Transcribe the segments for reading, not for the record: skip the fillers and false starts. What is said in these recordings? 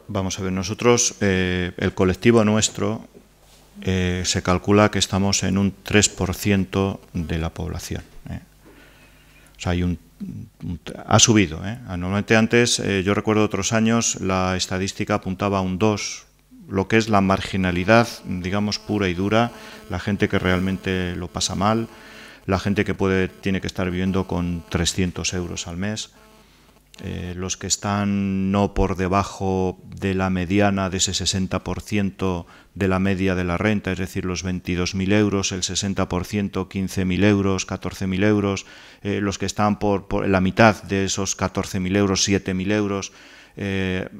Vamos a ver, nosotros, el colectivo nuestro, se calcula que estamos en un 3% de la población. O sea, ha subido. Normalmente antes, yo recuerdo otros años, la estadística apuntaba a un 2%, lo que es la marginalidad, digamos, pura y dura, la gente que realmente lo pasa mal, la gente que tiene que estar viviendo con 300 euros al mes. Los que están no por debajo de la mediana de ese 60% de la media de la renta, es decir, los 22.000 euros, el 60%, 15.000 euros, 14.000 euros, los que están por la mitad de esos 14.000 euros, 7.000 euros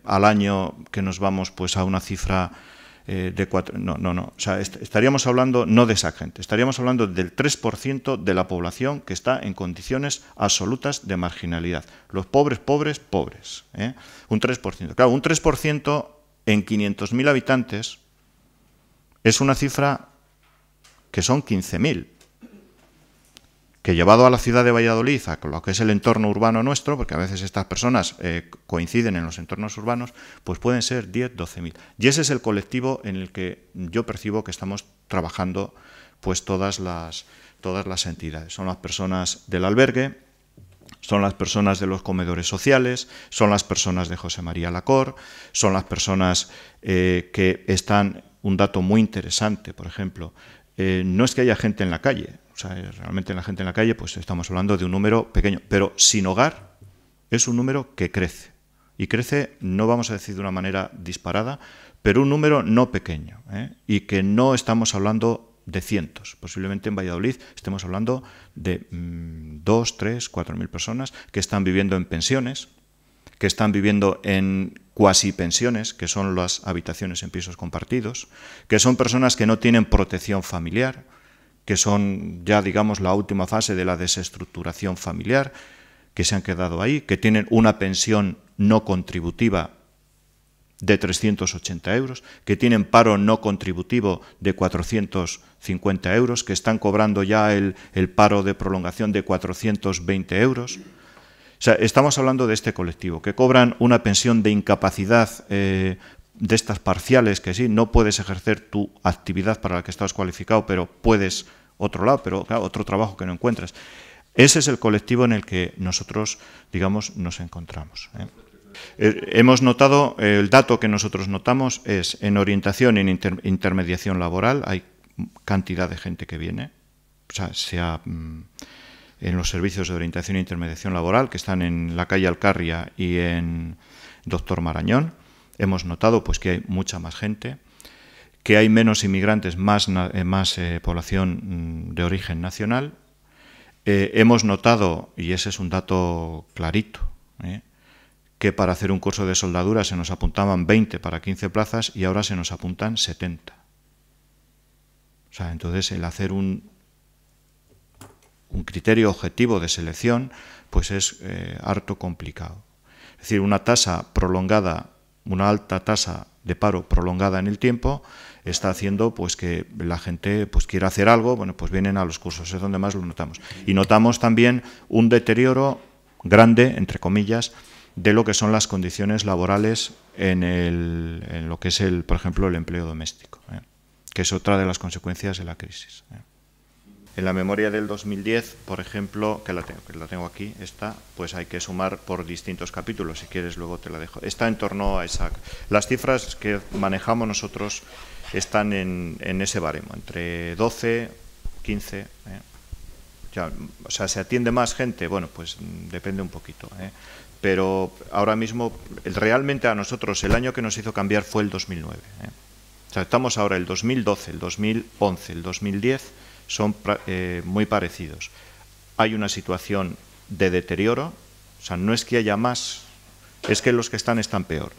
al año, que nos vamos pues a una cifra de 4... No. O sea, estaríamos hablando no de esa gente, estaríamos hablando del 3% de la población que está en condiciones absolutas de marginalidad. Los pobres. Un 3%. Claro, un 3% en 500.000 habitantes es una cifra que son 15.000. Que llevado a la ciudad de Valladolid, a lo que es el entorno urbano nuestro, porque a veces estas personas coinciden en los entornos urbanos, pues pueden ser 10, 12.000. Y ese es el colectivo en el que yo percibo que estamos trabajando pues todas las entidades. Son las personas del albergue, son las personas de los comedores sociales, son las personas de José María Lacor, son las personas que están, un dato muy interesante, por ejemplo, no es que haya gente en la calle. O sea, realmente la gente en la calle, pues estamos hablando de un número pequeño, pero sin hogar es un número que crece. Y crece, no vamos a decir de una manera disparada, pero un número no pequeño, y que no estamos hablando de cientos. Posiblemente en Valladolid estemos hablando de 2, 3, 4.000 personas que están viviendo en pensiones, que están viviendo en cuasi pensiones, que son las habitaciones en pisos compartidos, que son personas que no tienen protección familiar, que son ya, digamos, la última fase de la desestructuración familiar, que se han quedado ahí, que tienen una pensión no contributiva de 380 euros, que tienen paro no contributivo de 450 euros, que están cobrando ya el paro de prolongación de 420 euros. O sea, estamos hablando de este colectivo, que cobran una pensión de incapacidad de estas parciales, que sí, no puedes ejercer tu actividad para la que estás cualificado, pero puedes otro lado, pero claro, otro trabajo que no encuentras. Ese es el colectivo en el que nosotros, digamos, nos encontramos. Hemos notado, el dato que nosotros notamos es en orientación y en intermediación laboral, hay cantidad de gente que viene, o sea en los servicios de orientación e intermediación laboral, que están en la calle Alcarria y en Doctor Marañón. Hemos notado pues que hay mucha más gente, que hay menos inmigrantes, más población de origen nacional. Hemos notado, y ese es un dato clarito, que para hacer un curso de soldadura se nos apuntaban 20 para 15 plazas y ahora se nos apuntan 70. O sea, entonces el hacer un criterio objetivo de selección pues es harto complicado. Es decir, una tasa prolongada, una alta tasa de paro prolongada en el tiempo está haciendo pues que la gente pues quiera hacer algo, bueno, pues vienen a los cursos, es donde más lo notamos. Y notamos también un deterioro grande, entre comillas, de lo que son las condiciones laborales en lo que es, por ejemplo, el empleo doméstico, que es otra de las consecuencias de la crisis. En la memoria del 2010, por ejemplo, que la tengo aquí, esta, pues hay que sumar por distintos capítulos, si quieres luego te la dejo. Está en torno a esa... Las cifras que manejamos nosotros están en ese baremo, entre 12, 15... Ya, o sea, ¿se atiende más gente? Bueno, pues depende un poquito, pero ahora mismo, realmente a nosotros el año que nos hizo cambiar fue el 2009. O sea, estamos ahora el 2012, el 2011, el 2010... son muy parecidos. Hay una situación de deterioro, o sea, no es que haya más, es que los que están peor.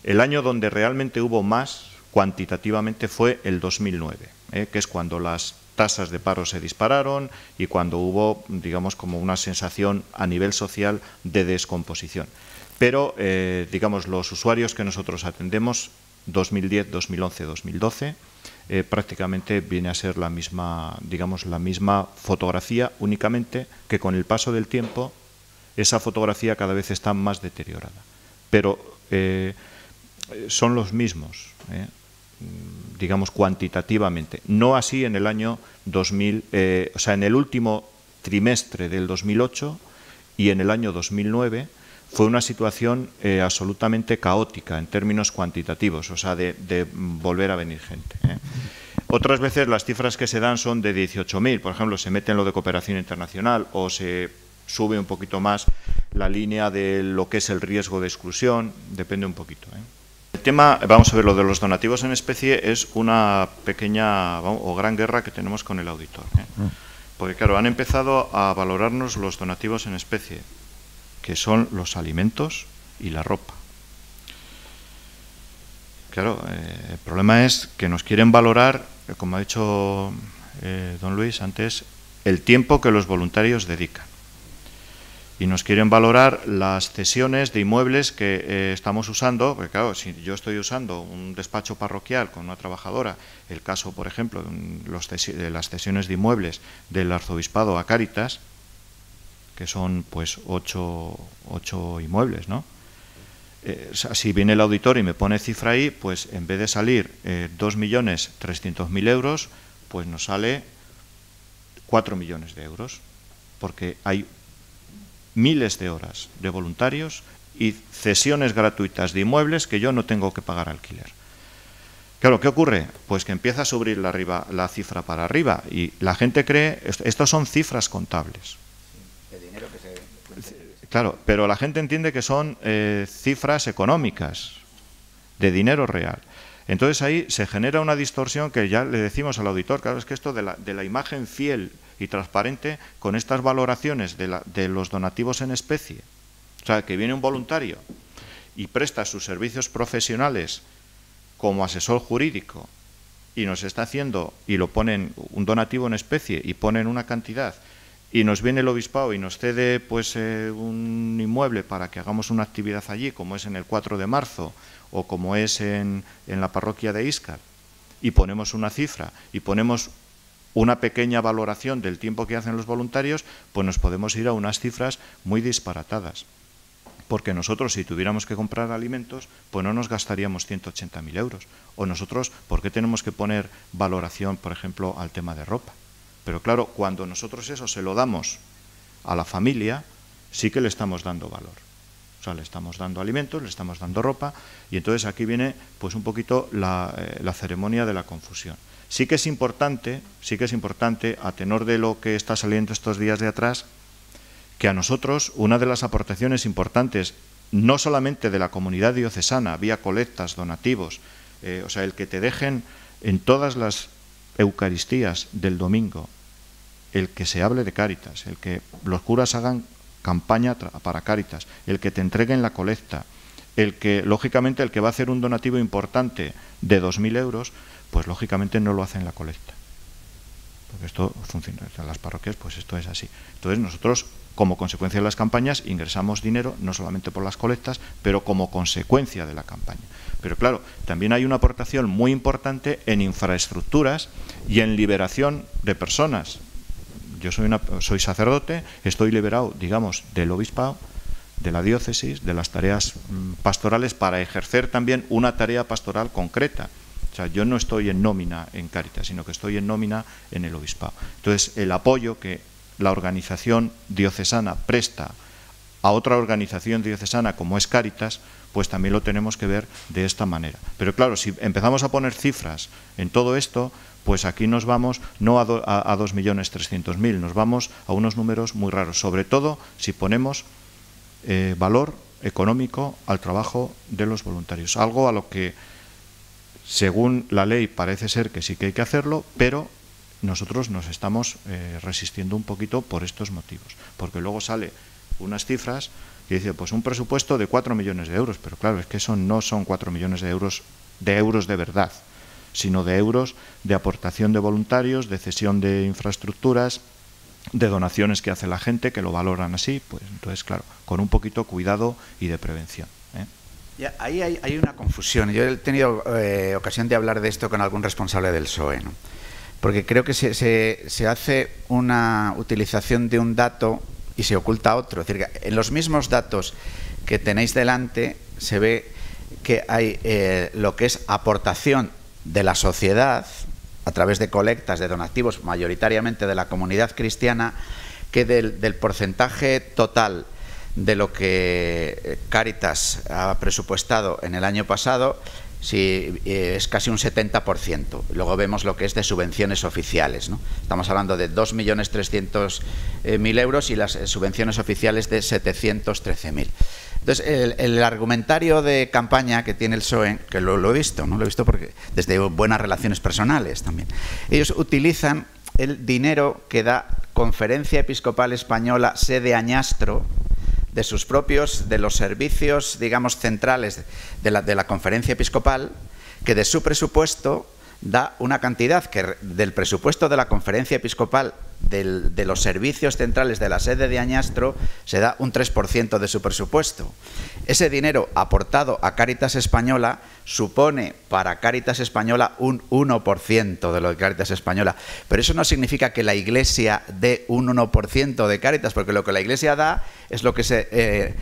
El año donde realmente hubo más cuantitativamente fue el 2009, que es cuando las tasas de paro se dispararon y cuando hubo, digamos, como una sensación a nivel social de descomposición. Pero, digamos, los usuarios que nosotros atendemos, 2010, 2011, 2012, prácticamente viene a ser la misma, digamos, la misma fotografía, únicamente que con el paso del tiempo esa fotografía cada vez está más deteriorada. pero son los mismos, digamos cuantitativamente. No así en el año 2000, o sea, en el último trimestre del 2008 y en el año 2009 fue una situación absolutamente caótica en términos cuantitativos, o sea, de volver a venir gente. Otras veces las cifras que se dan son de 18.000, por ejemplo, se mete en lo de cooperación internacional o se sube un poquito más la línea de lo que es el riesgo de exclusión, depende un poquito. El tema, vamos a ver, lo de los donativos en especie es una pequeña o gran guerra que tenemos con el auditor. Porque claro, han empezado a valorarnos los donativos en especie, que son los alimentos y la ropa. Claro, el problema es que nos quieren valorar, como ha dicho don Luis antes, el tiempo que los voluntarios dedican. Y nos quieren valorar las cesiones de inmuebles que estamos usando, porque claro, si yo estoy usando un despacho parroquial con una trabajadora, el caso, por ejemplo, de las cesiones de inmuebles del arzobispado a Cáritas, que son pues 8 inmuebles, ¿no? Si viene el auditor y me pone cifra ahí, pues en vez de salir 2.300.000 euros, pues nos sale 4 millones de euros, porque hay miles de horas de voluntarios y cesiones gratuitas de inmuebles que yo no tengo que pagar alquiler. Claro, ¿qué ocurre? Pues que empieza a subir la cifra para arriba y la gente cree, estas son cifras contables. El dinero que se... Claro, pero la gente entiende que son cifras económicas, de dinero real. Entonces ahí se genera una distorsión que ya le decimos al auditor, claro, es que esto de la imagen fiel y transparente con estas valoraciones de los donativos en especie, o sea, que viene un voluntario y presta sus servicios profesionales como asesor jurídico y nos está haciendo, y lo ponen un donativo en especie y ponen una cantidad, y nos viene el obispado y nos cede pues un inmueble para que hagamos una actividad allí, como es en el 4 de marzo o como es en la parroquia de Íscar, y ponemos una cifra y ponemos una pequeña valoración del tiempo que hacen los voluntarios, pues nos podemos ir a unas cifras muy disparatadas. Porque nosotros, si tuviéramos que comprar alimentos, pues no nos gastaríamos 180.000 euros. O nosotros, ¿por qué tenemos que poner valoración, por ejemplo, al tema de ropa? Pero claro, cuando nosotros eso se lo damos a la familia, sí que le estamos dando valor. O sea, le estamos dando alimentos, le estamos dando ropa, y entonces aquí viene pues un poquito la ceremonia de la confusión. Sí que es importante, a tenor de lo que está saliendo estos días de atrás, que a nosotros una de las aportaciones importantes, no solamente de la comunidad diocesana, vía colectas, donativos, o sea, el que te dejen en todas las Eucaristías del domingo, el que se hable de Cáritas, el que los curas hagan campaña para Cáritas, el que te entreguen la colecta, el que, lógicamente, el que va a hacer un donativo importante de 2.000 euros, pues lógicamente no lo hace en la colecta. Porque esto funciona en las parroquias, pues esto es así. Entonces nosotros, como consecuencia de las campañas, ingresamos dinero, no solamente por las colectas, pero como consecuencia de la campaña. Pero claro, también hay una aportación muy importante en infraestructuras y en liberación de personas. Yo soy sacerdote, estoy liberado, digamos, del obispado, de la diócesis, de las tareas pastorales, para ejercer también una tarea pastoral concreta. O sea, yo no estoy en nómina en Cáritas, sino que estoy en nómina en el obispado. Entonces, el apoyo que la organización diocesana presta a otra organización diocesana como es Cáritas, pues también lo tenemos que ver de esta manera. Pero claro, si empezamos a poner cifras en todo esto, pues aquí nos vamos no a 2.300.000, nos vamos a unos números muy raros, sobre todo si ponemos valor económico al trabajo de los voluntarios, algo a lo que, según la ley, parece ser que sí que hay que hacerlo, pero nosotros nos estamos resistiendo un poquito por estos motivos, porque luego sale unas cifras que dice, pues un presupuesto de 4 millones de euros, pero claro, es que eso no son 4 millones de euros de verdad, sino de euros de aportación de voluntarios, de cesión de infraestructuras, de donaciones que hace la gente, que lo valoran así, pues entonces, claro, con un poquito cuidado y de prevención. Ya, ahí hay una confusión. Yo he tenido ocasión de hablar de esto con algún responsable del PSOE, ¿no? Porque creo que se hace una utilización de un dato y se oculta otro. Es decir, en los mismos datos que tenéis delante se ve que hay lo que es aportación de la sociedad a través de colectas, de donativos, mayoritariamente de la comunidad cristiana, que del porcentaje total de lo que Cáritas ha presupuestado en el año pasado, sí, es casi un 70%. Luego vemos lo que es de subvenciones oficiales, ¿no? Estamos hablando de 2.300.000 euros y las subvenciones oficiales de 713.000. Entonces, el argumentario de campaña que tiene el PSOE, que lo he visto, ¿no? Lo he visto porque desde buenas relaciones personales también. Ellos utilizan el dinero que da Conferencia Episcopal Española, sede Añastro, de sus propios, de los servicios, digamos, centrales de la Conferencia Episcopal, que de su presupuesto da una cantidad que del presupuesto de la Conferencia Episcopal de los servicios centrales de la sede de Añastro se da un 3% de su presupuesto. Ese dinero aportado a Cáritas Española supone para Cáritas Española un 1% de lo de Cáritas Española, pero eso no significa que la Iglesia dé un 1% de Cáritas, porque lo que la Iglesia da es lo que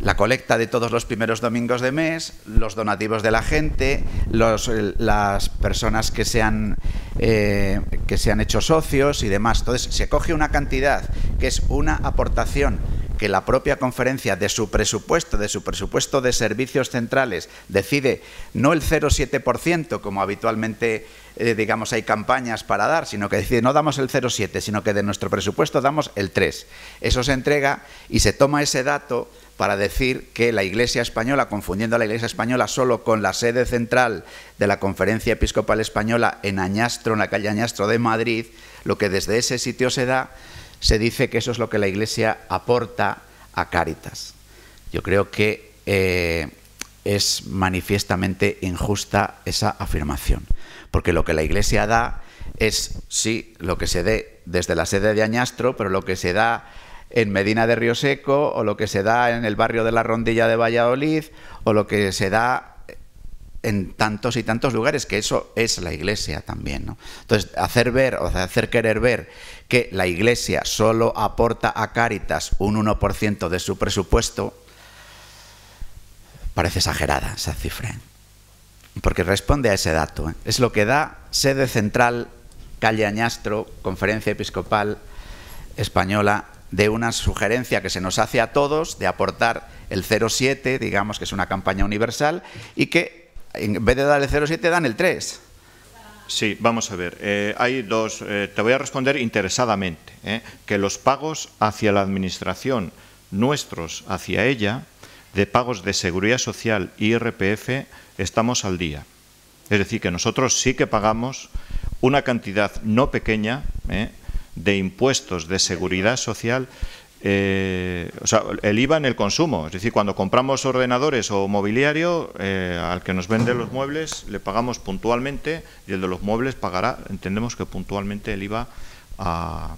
la colecta de todos los primeros domingos de mes, los donativos de la gente, las personas que se han hecho socios y demás. Entonces, se coge una cantidad que es una aportación que la propia conferencia de su presupuesto de servicios centrales decide no el 0,7% como habitualmente digamos hay campañas para dar, sino que decide no damos el 0,7, sino que de nuestro presupuesto damos el 3. Eso se entrega y se toma ese dato para decir que la Iglesia Española, confundiendo a la Iglesia Española solo con la sede central de la Conferencia Episcopal Española en Añastro, en la calle Añastro de Madrid, lo que desde ese sitio se da, se dice que eso es lo que la Iglesia aporta a Cáritas. Yo creo que es manifiestamente injusta esa afirmación, porque lo que la Iglesia da es, sí, lo que se dé desde la sede de Añastro, pero lo que se da en Medina de Río Seco, o lo que se da en el barrio de la Rondilla de Valladolid, o lo que se da en tantos y tantos lugares, que eso es la Iglesia también, ¿no? Entonces, hacer querer ver que la Iglesia solo aporta a Cáritas un 1% de su presupuesto, parece exagerada esa cifra, porque responde a ese dato, ¿eh? Es lo que da sede central, calle Añastro, Conferencia Episcopal Española, de una sugerencia que se nos hace a todos de aportar el 0,7, digamos que es una campaña universal, y que en vez de dar el 0,7 dan el 3. Sí, vamos a ver. Hay dos. Te voy a responder interesadamente. Que los pagos hacia la Administración, nuestros hacia ella, de pagos de Seguridad Social y IRPF, estamos al día. Es decir, que nosotros sí que pagamos una cantidad no pequeña de impuestos de seguridad social, o sea, el IVA en el consumo. Es decir, cuando compramos ordenadores o mobiliario, al que nos vende los muebles le pagamos puntualmente, y el de los muebles pagará, entendemos que puntualmente, el IVA a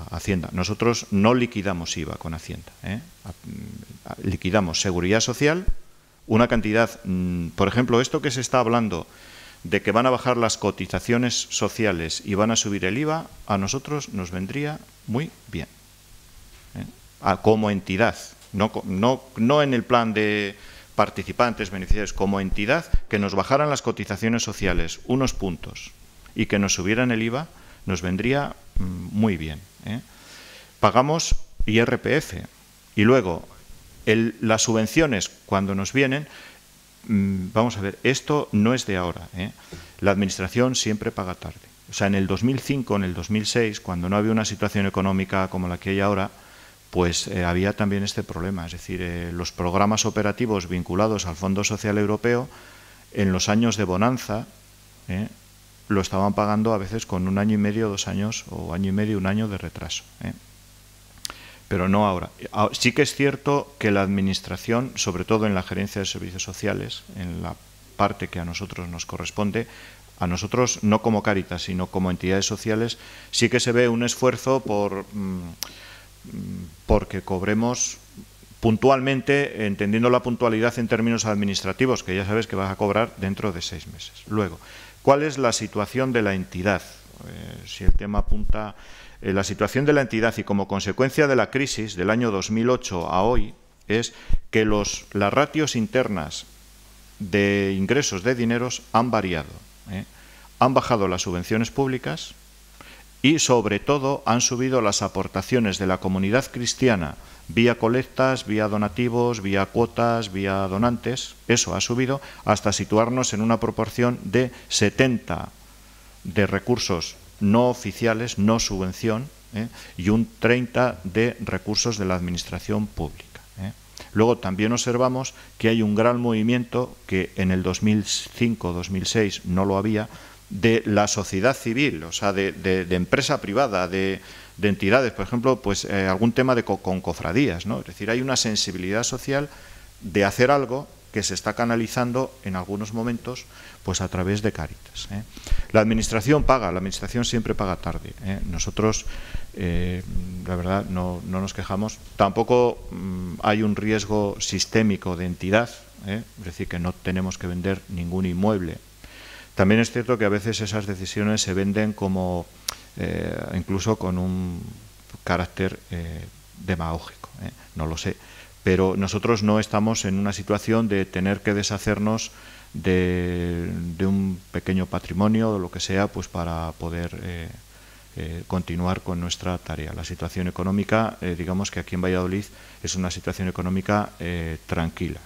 Hacienda. Nosotros no liquidamos IVA con Hacienda, liquidamos seguridad social, una cantidad, por ejemplo, esto que se está hablando de que van a bajar las cotizaciones sociales y van a subir el IVA, a nosotros nos vendría muy bien, como entidad, no en el plan de participantes, beneficiarios, como entidad, que nos bajaran las cotizaciones sociales unos puntos y que nos subieran el IVA, nos vendría muy bien. Pagamos IRPF y luego las subvenciones cuando nos vienen. Vamos a ver, esto no es de ahora, La Administración siempre paga tarde. O sea, en el 2005, en el 2006, cuando no había una situación económica como la que hay ahora, pues había también este problema. Es decir, los programas operativos vinculados al Fondo Social Europeo, en los años de bonanza, lo estaban pagando a veces con 1 año y medio, 2 años, o año y medio, 1 año de retraso. Pero no ahora. Sí que es cierto que la Administración, sobre todo en la gerencia de servicios sociales, en la parte que a nosotros nos corresponde, a nosotros no como Cáritas, sino como entidades sociales, sí que se ve un esfuerzo porque cobremos puntualmente, entendiendo la puntualidad en términos administrativos, que ya sabes que vas a cobrar dentro de 6 meses. Luego, ¿cuál es la situación de la entidad si el tema apunta, la situación de la entidad y como consecuencia de la crisis del año 2008 a hoy es que las ratios internas de ingresos de dineros han variado. Han bajado las subvenciones públicas y, sobre todo, han subido las aportaciones de la comunidad cristiana vía colectas, vía donativos, vía cuotas, vía donantes. Eso ha subido hasta situarnos en una proporción de 70 de recursos no oficiales, no subvención, y un 30 de recursos de la administración pública. Luego también observamos que hay un gran movimiento que en el 2005-2006 no lo había, de la sociedad civil, o sea, de empresa privada, de entidades, por ejemplo, pues algún tema con cofradías, ¿no? Es decir, hay una sensibilidad social de hacer algo que se está canalizando en algunos momentos pues a través de Cáritas. La administración paga, la administración siempre paga tarde. Nosotros, la verdad, no nos quejamos. Tampoco hay un riesgo sistémico de entidad, es decir, que no tenemos que vender ningún inmueble. También es cierto que a veces esas decisiones se venden como incluso con un carácter demagógico, no lo sé. Pero nosotros no estamos en una situación de tener que deshacernos de un pequeño patrimonio o lo que sea, pues para poder continuar con nuestra tarea. La situación económica, digamos que aquí en Valladolid es una situación económica tranquila.